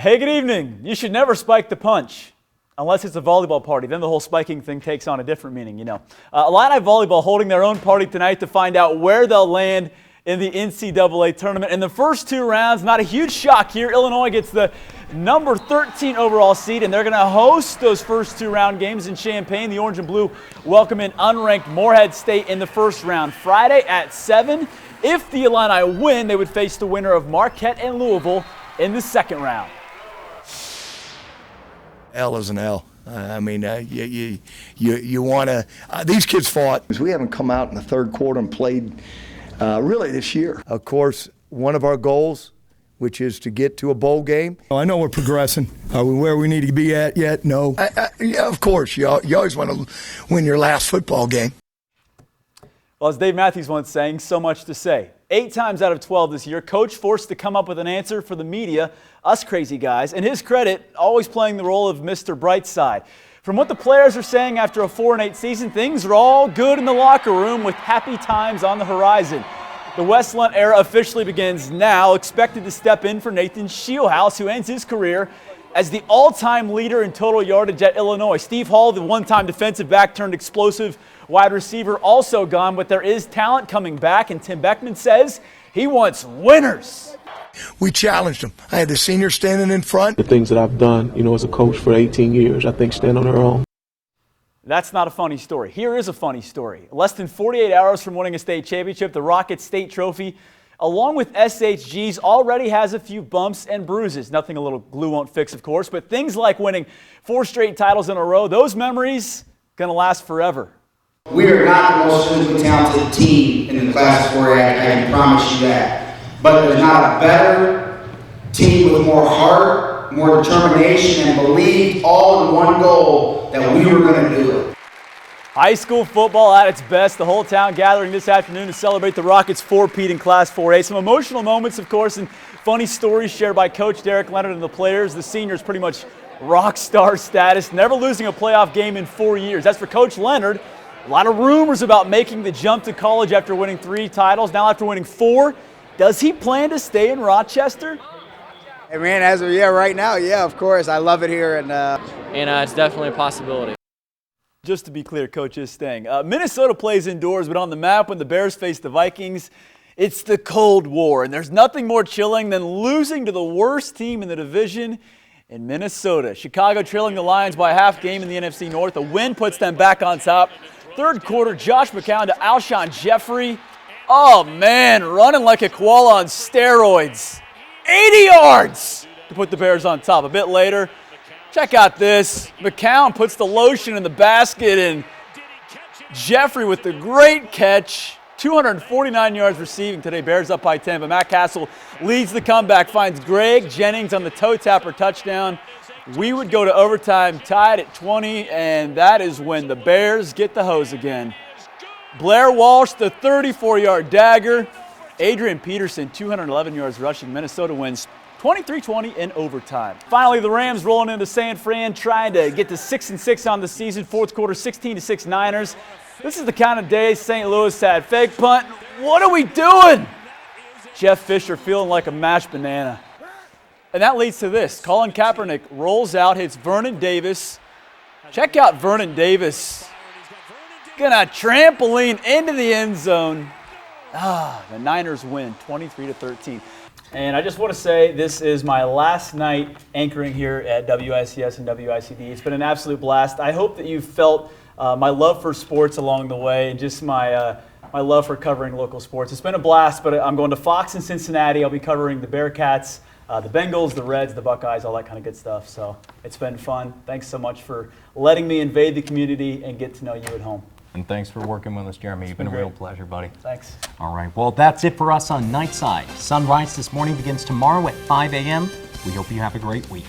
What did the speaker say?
Hey, good evening. You should never spike the punch unless it's a volleyball party. Then the whole spiking thing takes on a different meaning, you know. Illini volleyball holding their own party tonight to find out where they'll land in the NCAA tournament. In the first two rounds, not a huge shock here. Illinois gets the number 13 overall seed, and they're going to host those first two round games in Champaign. The Orange and Blue welcome in unranked Morehead State in the first round. Friday at 7. If the Illini win, they would face the winner of Marquette and Louisville in the second round. L is an L. I mean, you want to these kids fought. We haven't come out in the third quarter and played really this year. Of course, one of our goals, which is to get to a bowl game. I know we're progressing. Are we where we need to be at yet? No. Yeah, of course. You always want to win your last football game. Well, as Dave Matthews once sang, so much to say. 8 times out of 12 this year, coach forced to come up with an answer for the media, us crazy guys, and his credit, always playing the role of Mr. Brightside. From what the players are saying after a 4-8 season, things are all good in the locker room with happy times on the horizon. The Westland era officially begins now, expected to step in for Nathan Shieldhouse, who ends his career as the all-time leader in total yardage at Illinois. Steve Hall, the one-time defensive back turned explosive wide receiver, also gone, but there is talent coming back, and Tim Beckman says he wants winners. We challenged them. I had the seniors standing in front. The things that I've done, as a coach for 18 years, I think stand on their own. That's not a funny story. Here is a funny story. Less than 48 hours from winning a state championship, the Rocket State Trophy, along with SHG's, already has a few bumps and bruises. Nothing a little glue won't fix, of course, but things like winning 4 straight titles in a row, those memories going to last forever. We are not the most physically talented team in the Class 4A, I can promise you that. But there's not a better team with more heart, more determination, and believed all in one goal that we were going to do it. High school football at its best. The whole town gathering this afternoon to celebrate the Rockets' 4-peat in Class 4A. Some emotional moments, of course, and funny stories shared by Coach Derek Leonard and the players. The seniors pretty much rock star status, never losing a playoff game in 4 years. As for Coach Leonard, a lot of rumors about making the jump to college after winning 3 titles. Now after winning 4, does he plan to stay in Rochester? Hey man, right now, of course. I love it here, and it's definitely a possibility. Just to be clear, Coach is staying. Minnesota plays indoors, but on the map when the Bears face the Vikings, it's the Cold War, and there's nothing more chilling than losing to the worst team in the division in Minnesota. Chicago trailing the Lions by a half game in the NFC North. A win puts them back on top. Third quarter, Josh McCown to Alshon Jeffrey. Oh, man, running like a koala on steroids. 80 yards to put the Bears on top. A bit later, check out this. McCown puts the lotion in the basket, and Jeffrey with the great catch. 249 yards receiving today. Bears up by 10, but Matt Castle leads the comeback, finds Greg Jennings on the toe tapper touchdown. We would go to overtime tied at 20, and that is when the Bears get the hose again. Blair Walsh, the 34-yard dagger. Adrian Peterson, 211 yards rushing. Minnesota wins 23-20 in overtime. Finally, the Rams rolling into San Fran, trying to get to 6-6 on the season. Fourth quarter, 16-6 Niners. This is the kind of day St. Louis had. Fake punt. What are we doing? Jeff Fisher feeling like a mashed banana. And that leads to this. Colin Kaepernick rolls out, hits Vernon Davis. Check out Vernon Davis. Gonna trampoline into the end zone. The Niners win 23-13. And I just want to say this is my last night anchoring here at WICS and WICD. It's been an absolute blast. I hope that you've felt my love for sports along the way, and just my love for covering local sports. It's been a blast, but I'm going to Fox in Cincinnati. I'll be covering the Bearcats, the Bengals, the Reds, the Buckeyes, all that kind of good stuff. So it's been fun. Thanks so much for letting me invade the community and get to know you at home. And thanks for working with us, Jeremy. You've been a real pleasure, buddy. Thanks. All right. Well, that's it for us on Nightside. Sunrise this morning begins tomorrow at 5 a.m. We hope you have a great week.